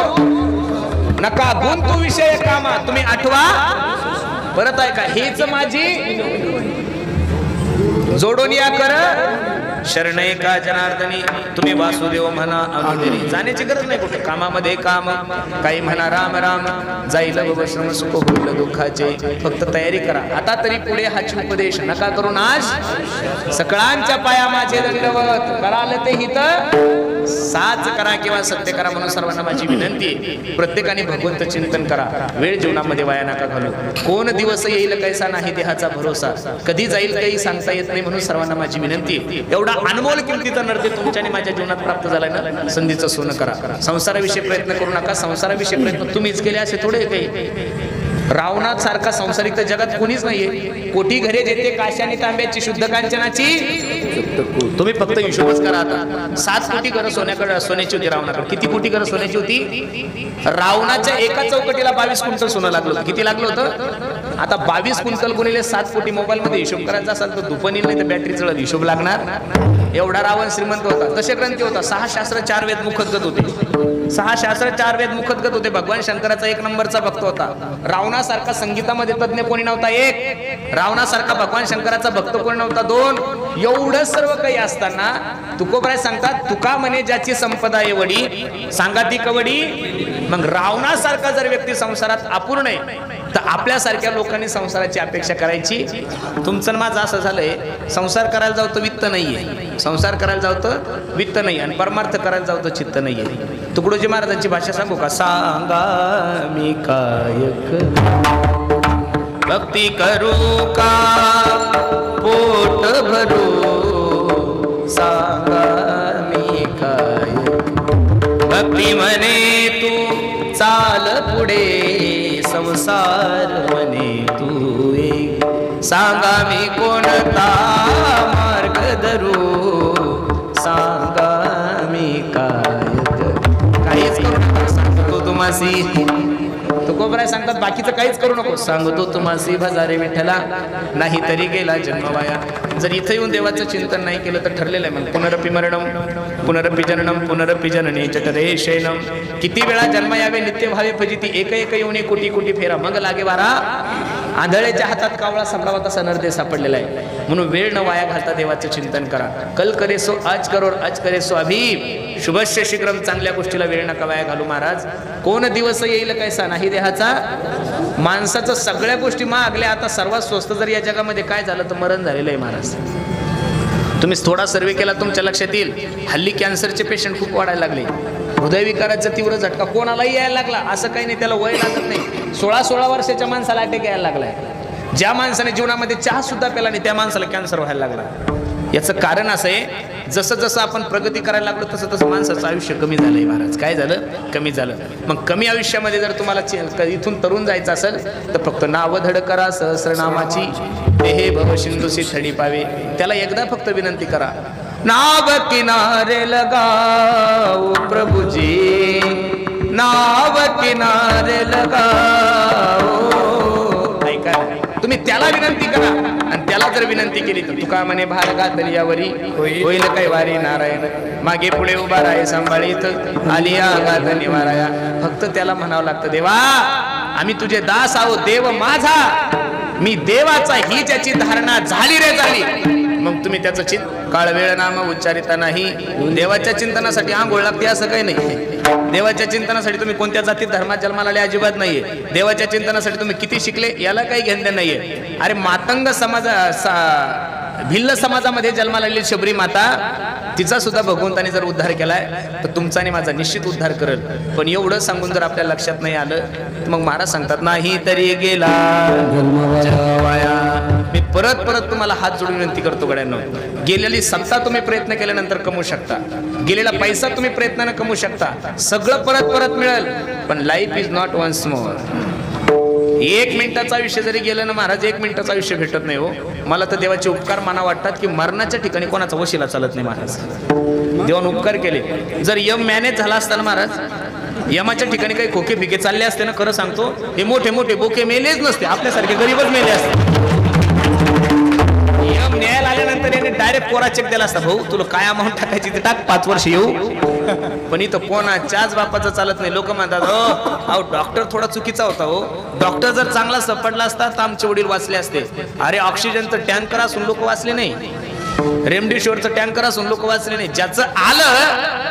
नका गुंतू विषय कामा तुम्ही आठवा. परत आहे का हेच माझी जोडून या कर शरण एका जनार्दनी तुम्ही वासुदेव म्हणा अनुदिनी. जाण्याची गरज नाही कुठे. कामामध्ये काम काही म्हणा राम राम जाईल श्रम सुख होईल दुःखाचे. फक्त तयारी करा. आता तरी पुढे हाची उपदेश नका करून आज सकळांच्या पाया माझे दंडवत कराल ते हित साच करा किंवा सत्य करा. म्हणून सर्वांना माझी विनंती प्रत्येकाने भगवंत चिंतन करा. वेळ जीवनामध्ये वाया नका घालू. कोण दिवस येईल कैसा नाही देहाचा भरोसा. कधी जाईल काही सांगता येत नाही. म्हणून सर्वांना माझी विनंती एवढा अनमोल किमतीचा नर्दे तुमच्याने माझ्या जीवनात प्राप्त झालाय ना संधीचं सोनं करा. संसाराविषयी प्रयत्न करू नका. संसाराविषयी प्रयत्न तुम्हीच केले असे थोडे काही. रावणात सारखा संसारिक तर जगात कोणीच नाहीये. कोटी घरे जेथे काश्यानी तांब्याची शुद्ध कांचनाची. तुम्ही फक्त हिशोबच करा. आता 7 कोटी घरं सोन्याची होती रावणाकडे. किती कोटी घरं सोन्याची होती? रावणाच्या एका चौकटीला 22 क्विंटल सोनं लागलं होतं. किती लागलं होतं? आता 22 क्विंटल गुणिले 7 कोटी. मोबाईल मध्ये हिशोब करायचा असेल तर दुपनी नाही तर बॅटरी चढत हिशोब लागणार. एवढा रावण श्रीमंत होता. तसे ग्रंथी होता. 6 शास्त्र 4 वेद मुखतगत होते. 6 शास्त्र 4 वेद मुखतगत होते. भगवान शंकराचा 1 नंबरचा भक्त होता. रावणासारखा संगीतामध्ये तज्ञ कोणी नव्हता 1. रावणासारखा भगवान शंकराचा भक्त कोणी नव्हता 2. एवढं सर्व काही असताना तुकोबराय सांगतात तुका म्हणे ज्याची संपदा एवढी सांगा ती कवडी. मग रावणासारखा जर व्यक्ती संसारात अपूर्ण आहे तर आपल्यासारख्या लोकांनी संसाराची अपेक्षा करायची. तुमचं माझं असं झालंय संसार करायला जाऊ तर वित्त नाहीये. संसार करायला जाऊ तर वित्त नाही आणि परमार्थ करायला जाऊ तर चित्त नाहीये. तुकडोजी महाराजांची भाषा सांगू का? सांगा मी काय भक्ती करू का पोट भरू. सांगा मी काय भक्ती म्हणे तू चाल पुढे संसार म्हणे तू एक. सांगा मी कोणता मार्ग धरू. सांगा मी काहीच करू नका सांगतो तुम्हासी. तुकोबराय सांगतात बाकीचं काहीच करू नको. सांगतो तुम्हासी भजारे विठ्ठला नाही तरी गेला जन्म वाया. जर इथं येऊन देवाचं चिंतन नाही केलं तर ठरलेलं आहे. मग पुनरपि मरणम पुनरपि जननम पुनरपि जननी जठरे शयनम. किती वेळा जन्म यावे नित्य भावे फजिती. एक एक येऊन कोटी कोटी फेरा मग लागे वारा. आंधळ्याच्या हातात कावळा सापडावा तसा नरदे सापडलेला आहे. म्हणून वेळ न वाया घालता देवाचं चिंतन करा. कल करे सो आज करो आज करे सो अभी शुभस्य शीघ्रम. चांगल्या गोष्टीला वेळ नका वाया घालू महाराज. कोण दिवस येईल कैसा नाही देहाचा. माणसाचं सगळ्या गोष्टी मागल्या. आता सर्वात स्वस्त जर या जगामध्ये काय झालं तर मरण झालेलं आहे महाराज. तुम्ही थोडा सर्वे केला तुमच्या लक्षात येईल. हल्ली कॅन्सरचे पेशंट खूप वाढायला लागले. हृदयविकाराचा तीव्र झटका कोणालाही यायला लागला. असं काही नाही, त्याला वय लागत नाही. 16-16 वर्षाच्या माणसाला अटॅक यायला लागलाय. ज्या माणसाने जीवनामध्ये चहा सुद्धा प्याला नाही त्या माणसाला कॅन्सर व्हायला लागला. याचं कारण असं आहे, जसं जसं आपण प्रगती करायला लागलो तसं तसं माणसाचं आयुष्य कमी झालंय महाराज. काय झालं? कमी झालं. मग कमी आयुष्यामध्ये जर तुम्हाला इथून तरुण जायचं असेल तर फक्त नाव धड करा सहस्रनामाची, हे भव सिंधुसी थडी पावे. त्याला एकदा फक्त विनंती करा, नाव किनारे लगाओ प्रभुजी, नाव किनारे लगाओ. ऐका, तुम्ही त्याला विनंती करा आणि त्याला जर विनंती केली तर तुका म्हणे भार घातली यावरी होईल काय वारी नारायण, मागे पुढे उभा राहे सांभाळीत आली आघात निवाराया. फक्त त्याला म्हणावं लागतं, देवा आम्ही तुझे दास आहोत, देव माझा मी देवाचा, ही ज्याची धारणा झाली रे झाली. मग तुम्ही त्याचं काळ वेळ नाम उच्चारिता नाही. देवाच्या चिंतनासाठी आंघोळ लागते असं काही नाही. देवाच्या चिंतनासाठी तुम्ही कोणत्या जातीत धर्मात जन्माला आले अजिबात नाहीये. देवाच्या चिंतनासाठी तुम्ही किती शिकले याला काही घेणं नाहीये. अरे मातंग भिल्ल समाजामध्ये जन्माला आलेली शबरी माता, तिचा सुद्धा भगवंताने जर उद्धार केलाय तर तुमचा आणि माझा निश्चित उद्धार करेल. पण एवढं सांगून जर आपल्या लक्षात नाही आलं तर मग महाराज सांगतात, नाही तरी गेला वाया. मी परत परत तुम्हाला हात जोडून विनंती करतो गड्यांनो, गेलेली सत्ता तुम्ही प्रयत्न केल्यानंतर कमवू शकता, गेलेला पैसा तुम्ही प्रयत्नाने कमवू शकता, सगळं परत परत मिळेल, पण life is not once more. 1 मिनिटाचं आयुष्य जरी गेलं ना महाराज, 1 मिनिटाचं आयुष्य भेटत नाही हो. मला तर देवाचे उपकार माना वाटतात की मरणाच्या ठिकाणी कोणाचा वशिला चालत नाही महाराज. देवाने उपकार केले. जर यम मॅनेज झाला असताना महाराज, यमाच्या ठिकाणी काही खोके फिके चालले असते ना, खरं सांगतो हे मोठे मोठे बोके मेलेच नसते, आपल्यासारखे गरीबच मेले असते. यम न्यायाला आल्यानंतर याने डायरेक्ट कोरा चेक दिला असता, भाऊ तुला काय अमाऊंट टाकायची ते टाक, 5 वर्ष येऊ. पण इथं कोणाच्याच बापाचं चालत नाही. लोक म्हणतात हो डॉक्टर थोडा चुकीचा होता हो, डॉक्टर जर चांगला सापडला असता तर आमचे वडील वाचले असते. अरे ऑक्सिजनचं टँकर असून लोक वाचले नाही, रेमडेसिवीरचं टँकर असून लोक वाचले नाही. ज्याचं आलं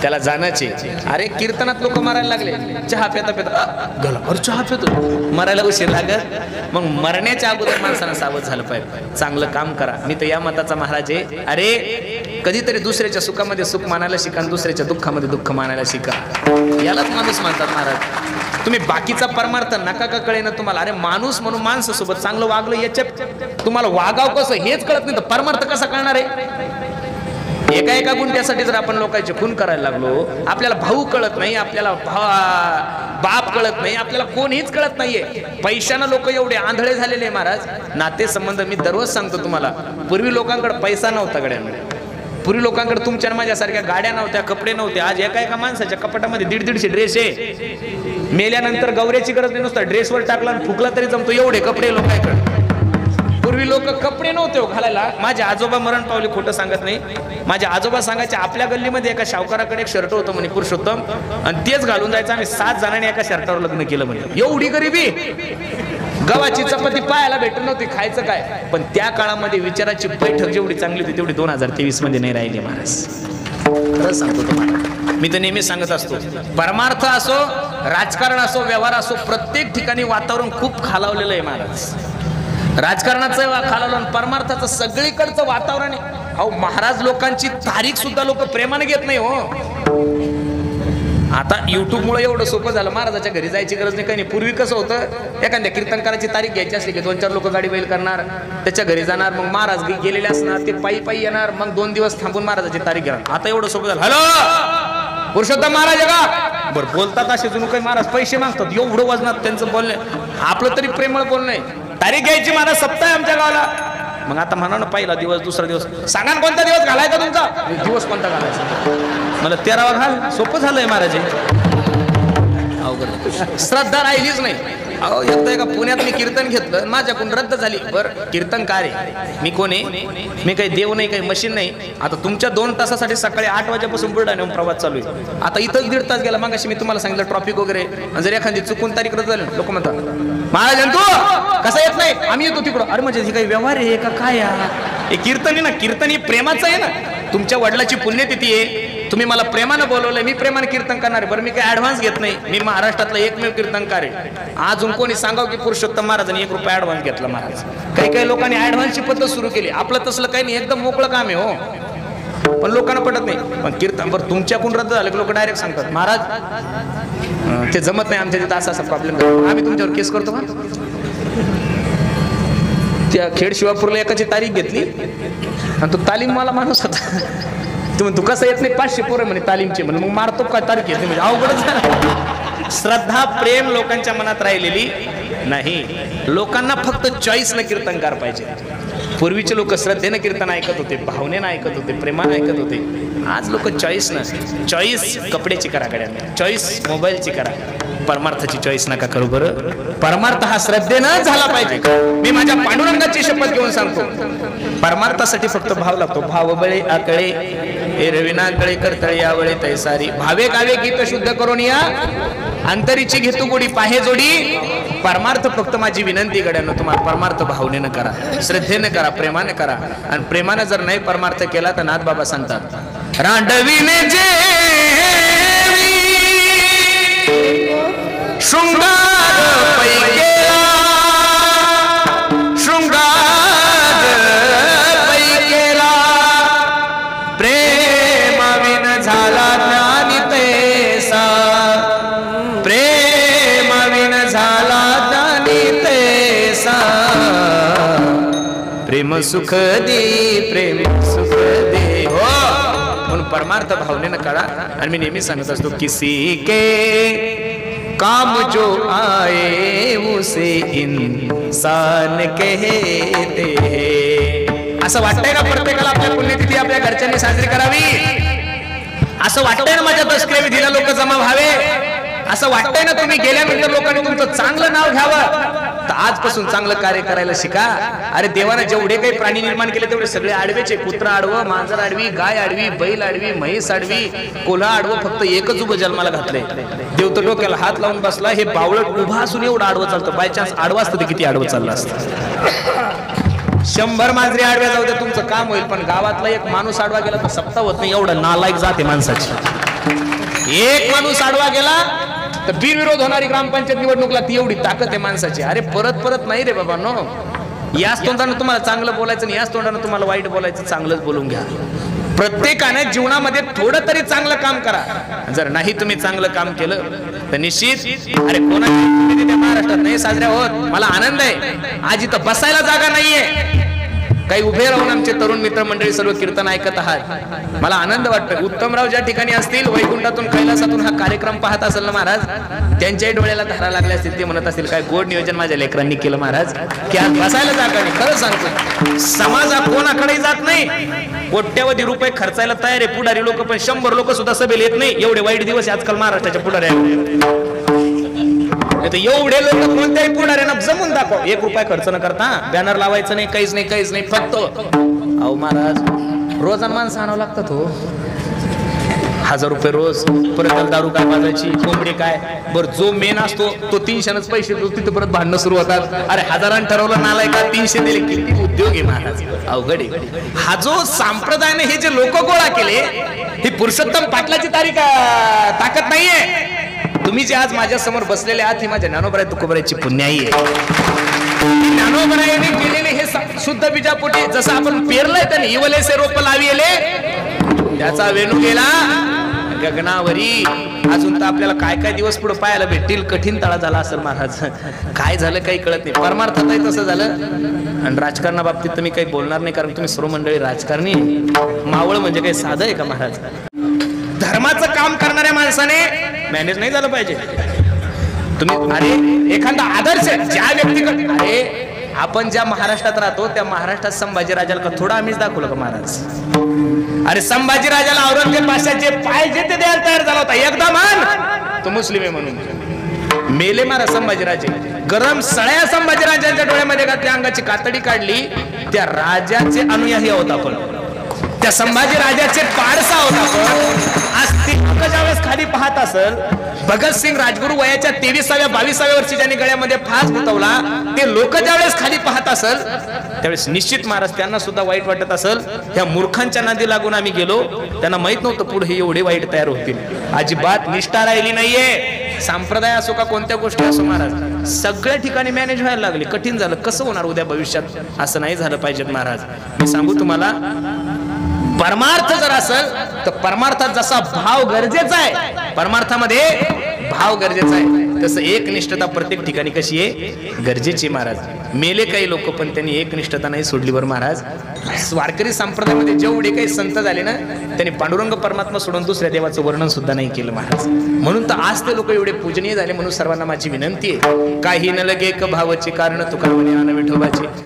त्याला जाण्याचे. अरे कीर्तनात लोक मारायला लागले, चहा पेता पेता गला चहा पेतो, मरायला उशीर लागत. मग मरण्याच्या अगोदर माणसानं सावध झालं पाहिजे, चांगलं काम करा. मी तर या मताचा महाराज आहे. अरे कधीतरी दुसऱ्याच्या सुखामध्ये सुख मानायला शिका, दुसऱ्याच्या दुःखामध्ये दुःख मानायला शिका. यालाच माणूस मानतात महाराज. तुम्ही बाकीचा परमार्थ नका का कळे ना तुम्हाला. अरे माणूस म्हणून माणसासोबत चांगलं वागलं, याच्यात तुम्हाला वागाव कसं हेच कळत नाही तर परमार्थ कसा कळणार आहे. एका एका गुंठ्यासाठी जर आपण लोकांचे खून करायला लागलो, आपल्याला भाऊ कळत नाही, आपल्याला बाप कळत नाही, आपल्याला कोणीच कळत नाहीये. पैशानं लोक एवढे आंधळे झालेले महाराज. नाते संबंध मी दररोज सांगतो तुम्हाला, पूर्वी लोकांकडे पैसा नव्हता गड्यांकडे, पूर्वी लोकांकडे तुमच्या माझ्यासारख्या गाड्या नव्हत्या, कपडे नव्हते. आज एका एका माणसाच्या कपाटामध्ये 150-150 ड्रेस आहे. मेल्यानंतर गौऱ्याची गरज नाही, नुसता ड्रेसवर टाकला आणि फुकला तरी जमतो, एवढे कपडे लोकांकडे. पूर्वी लोक कपडे नव्हते घालायला. माझे आजोबा मरण पावले, खोटं सांगत नाही. माझे आजोबा सांगायचे, आपल्या गल्लीमध्ये एका शावकाराकडे एक शर्ट होतं म्हणे पुरुषोत्तम, आणि तेच घालून जायचं. आम्ही 7 जणांनी एका शर्टावर लग्न केलं म्हणे. एवढी गरिबी, गव्हाची चपाती पायाला भेटत नव्हती, खायचं काय. पण त्या काळामध्ये विचाराची बैठक जेवढी चांगली होती तेवढी 2023 मध्ये नाही राहिली महाराज. खरं सांगतो तुम्हाला, मी तर नेहमी सांगत असतो, परमार्थ असो, राजकारण असो, व्यवहार असो, प्रत्येक ठिकाणी वातावरण खूप खालावलेलं आहे महाराज. राजकारणाचं खालावलं, परमार्थाचं सगळीकडचं वातावरण आहे. अहो महाराज, लोकांची तारीख सुद्धा लोक प्रेमाने घेत नाही हो. आता युट्यूबमुळे एवढं सोपं झालं, महाराजाच्या घरी जायची गरज नाही, काही नाही. पूर्वी कसं होतं, एखाद्या कीर्तनकाराची तारीख घ्यायची असली की 2-4 लोक गाडी बैल करणार, त्याच्या घरी जाणार, मग महाराज गेलेले असणार, ते पायी पायी येणार, मग 2 दिवस थांबून महाराजाची तारीख घेणार. आता एवढं सोपं झालं, हॅलो पुरुषोत्तम महाराज का बरं बोलतात असे जणू काही महाराज पैसे मागतात, एवढं वजनात त्यांचं बोलणं. आपलं तरी प्रेमळ बोलणं आहे. तारीख घ्यायची महाराज, सप्ताह आहे आमच्या गावाला. मग आता म्हणा ना, पहिला दिवस, दुसरा दिवस, सांगा ना कोणता दिवस घालायचा तुमचा, दिवस कोणता घालायचा. मला 13वा घाल, सोपं झालंय महाराज. अवघड श्रद्धा राहिलीच नाही. अहो एकदा एका पुण्यात मी कीर्तन घेतलं, माझ्याकडून रद्द झाली. बरं कीर्तनकार आहे, मी कोण आहे, मी काही देव नाही, काही मशीन नाही. आता तुमच्या 2 तासासाठी सकाळी 8 वाजेपासून बुलढाण्याहून प्रवास चालू आहे. आता इथंच 1.5 तास गेला. मगाशी मी तुम्हाला सांगितलं ट्रॉफिक वगैरे, जर एखादी चुकून तारीख रद्द झाली, लोक म्हणतात महाराज तू कसा येत नाही, आम्ही येतो तिकडं. अरे म्हणजे हे काही व्यवहार आहे का काय? हे कीर्तन आहे ना, कीर्तन ही प्रेमाचं आहे ना. तुमच्या वडिलाची पुण्यतिथी आहे, तुम्ही मला प्रेमानं बोलवलंय, मी प्रेमाने कीर्तन करणार आहे. बरं मी काही ऍडव्हान्स घेत नाही, मी महाराष्ट्रातला एकमेव कीर्तनकार आहे. अजून कोणी सांगावं की पुरुषोत्तम महाराजांनी 1 रुपया ऍडव्हान्स घेतला महाराज. काही काही लोकांनी ऍडव्हान्सची पद्धत सुरू केली. आपलं तसलं काही नाही, एकदम मोकळं काम आहे हो, पण लोकांना पटत नाही. पण कीर्तन बरं तुमच्याकडून रद्द झालं की लोक डायरेक्ट सांगतात महाराज ते जमत नाही, आमच्या तिथं असा प्रॉब्लेम, आम्ही तुमच्यावर केस करतो. त्या खेड शिवापूरला एकाची तारीख घेतली आणि तो तालीम मला माणूस होता. तू कसं येत नाही 500 पोरं म्हणे तालीमचे म्हणे, मग मारतो काय तारीख घेतली म्हणजे अवघडच. श्रद्धा प्रेम लोकांच्या मनात राहिलेली नाही. लोकांना फक्त चॉईसनं कीर्तनकार पाहिजे. पूर्वीचे लोक श्रद्धेनं कीर्तन ऐकत होते, भावनेनं ऐकत होते, प्रेमानं ऐकत होते. आज लोक चॉईसनं. चॉईस कपड्याची करा गड्यांना, चॉईस मोबाईलची करा, परमार्थाची चॉईस नका करू बरं. परमार्थ हा श्रद्धेनं झाला पाहिजे. मी माझ्या पांडुरंगाची शपथ घेऊन सांगतो, परमार्थासाठी फक्त भाव लागतो. भाव बळे आकळे एरविना कळे करतळे यावळे तैसारी, भावे गावे गीत शुद्ध करून या अंतरीची घेतो गोडी पाहे जोडी. परमार्थ फक्त माझी विनंती गड्यांनो, तुम्हाला परमार्थ भावनेनं करा, श्रद्धेनं करा, प्रेमानं करा. आणि प्रेमानं जर नाही परमार्थ केला तर नाथ बाबा सांगतात, रांडवीने जे शृंगार पैकेला, शृंगार पैकेला, प्रेमाविन झाला ज्ञानी तैसा, प्रेमाविन झाला ज्ञानी तैसा, प्रेम सुख दे, प्रेम सुख दे. हो, म्हणून परमार्थ भावनेनं कळा. आणि मी नेहमी सांगत असतो, किसी के काम जो आए उसे इंसान कहते हैं. असं वाटतंय का प्रत्येकाला आपल्या पुण्यतिथी आपल्या घरच्यांनी साजरी करावी? असं वाटतंय ना माझ्या दसऱ्या विधीला लोक जमा व्हावे? असं वाटतंय ना तुम्ही गेल्यानंतर लोकांनी तुमचं चांगलं नाव घ्यावं? तर आजपासून चांगलं कार्य करायला शिका. अरे देवाने जेवढे काही प्राणी निर्माण केले तेवढे सगळे आडवेचे. कुत्रा आडवं, मांजर आडवी, गाय आडवी, बैल आडवी, म्हैस आडवी, कोल्हा आडवं. फक्त एकच उभं जन्माला घातलंय. देव तर डोक्याला हात लावून बसला. हे बावळट उभा असून एवढं आडवं चालतं. बाय चान्स आडवं असतं तर किती आडवं चाललं असतं. 100 मांजरी आडव्या जाऊ द्या, तुमचं काम होईल. पण गावातला एक माणूस आडवा गेला तर सप्ताह होत नाही. एवढं नालायक जाते माणसाची. एक माणूस आडवा गेला तर बिनविरोध होणारी ग्रामपंचायत निवडणूकला ती एवढी ताकद आहे माणसाची. अरे परत परत नाही रे बाबा नो. याच तोंडानं तुम्हाला चांगलं बोलायचं आणि याच तोंडानं तुम्हाला वाईट बोलायचं. चांगलंच बोलून घ्या. प्रत्येकाने जीवनामध्ये थोडं तरी चांगलं काम करा. जर नाही तुम्ही चांगलं काम केलं तर निश्चित, अरे कोणाची महाराष्ट्रात नाही साजऱ्या होत. मला आनंद आहे, आज इथं बसायला जागा नाहीये. काही उभे राहून आमचे तरुण मित्र मंडळी सर्व कीर्तन ऐकत आहात. मला आनंद वाटतोय. उत्तमराव ज्या ठिकाणी असतील, वैकुंठातून कैलासातून हा कार्यक्रम पाहत असेल ना महाराज, त्यांच्याही डोळ्याला धारा लागल्या असतील. ते म्हणत असतील काय गोड नियोजन माझ्या लेकरांनी केलं महाराज, की आज बसायला जागा नाही. खरं सांगतो, समाज हा कोणाकडे जात नाही. कोट्यवधी रुपये खर्चायला तयार आहे पुढारी लोक, पण 100 लोक सुद्धा सभेला येत नाही. एवढे वाईट दिवस आजकाल महाराष्ट्राच्या पुढाऱ्या. एवढे लोक कोणत्याही पुढाऱ्यांना जमून दाखव. 1 रुपया खर्च न करता, बॅनर लावायचं नाही, काहीच नाही, काहीच नाही. फक्त अहो महाराज, रोजान माणसं आणावं लागतात. हो, 1000 रुपये रोज. परत दारू काय पाजायची, कोंबडी काय. बरं, जो मेन असतो तो 300नच पैसे देतो. तिथे परत भांडणं सुरू होतात. अरे 1000 ठरवलं नालाय का 300 दिले. किती उद्योग आहे महाराज, अवघड आहे. हा जो संप्रदायाने हे जे लोक गोळा केले, ही पुरुषोत्तम पाटलाची ताकद नाहीये. तुम्ही जे आज माझ्या समोर बसलेले आहात, ही माझ्या ज्ञानोबराय तुकोबरायची पुण्याई आहे. ज्ञानोबरायांनी केलेले हे शुद्ध बीजापोटी जसं आपण पेरलंय त्याने इवलेसे रोप लाविले, त्याचा वेणू गेला गगनावरी. अजून तर आपल्याला काय काय दिवस पुढे पाहायला भेटतील. कठीण तळा झाला असेल महाराज. काय झालं काही कळत नाही. परमार्थातही तसं झालं. आणि राजकारणाबाबतीत तर मी काही बोलणार नाही, कारण तुम्ही सर्व मंडळी राजकारणी. मावळ म्हणजे काही साधं आहे का महाराज? धर्माचं काम करणाऱ्या माणसाने मॅनेज नाही झालं पाहिजे. तुम्ही अरे एखादा आदर्श ज्या व्यक्तीकडे, अरे आपण ज्या महाराष्ट्रात राहतो त्या महाराष्ट्रात संभाजी राजाला का थोडं आम्हीच दाखवलं का महाराज? अरे संभाजी राजाला औरंगजेब बादशाह जे पाहिजे ते द्यायला तयार झाला होता. एकदा मान तो मुस्लिम आहे म्हणून मेले महाराज संभाजीराजे. गरम सळ्या संभाजीराजांच्या डोळ्यामध्ये घातली, अंगाची कातडी काढली. त्या राजाचे अनुयायी आहोत आपण, त्या संभाजी राजाचे पारसा होता. पण आज ती ज्यावेळेस खाली पाहत असेल, भगतसिंग राजगुरू वयाच्या 23व्या 22व्या वर्षी ज्यांनी गळ्यामध्ये फास गुंतवला, ते लोक ज्यावेळेस खाली पाहत असेल त्यावेळेस निश्चित महाराज त्यांना सुद्धा वाईट वाटत असेल. त्या मूर्खांच्या नादी लागून आम्ही गेलो. त्यांना माहित नव्हतं पुढे हे एवढे वाईट तयार होतील. अजिबात निष्ठा राहिली नाहीये. संप्रदाय असो का कोणत्या गोष्टी असो महाराज, सगळ्या ठिकाणी मॅनेज व्हायला लागले. कठीण झालं. कसं होणार उद्या भविष्यात? असं नाही झालं पाहिजे महाराज. मी सांगू तुम्हाला, परमार्थ जर असेल तर परमार्थात जसा भाव गरजेचा आहे, परमार्थामध्ये भाव गरजेचा आहे. तसं एकनिष्ठता प्रत्येक ठिकाणी कशी आहे गरजेची महाराज मेले काही लोक पण त्यांनी एकनिष्ठता नाही सोडली बरं महाराज वारकरी संप्रदायामध्ये जेवढे काही संत झाले ना त्यांनी पांडुरंग परमात्मा सोडून दुसऱ्या देवाचं वर्णन सुद्धा नाही केलं महाराज म्हणून तर आज ते लोक एवढे पूजनीय झाले म्हणून सर्वांना माझी विनंती आहे काही न लगे एक भावाचे कारण तुका म्हणे आन विठोबाचे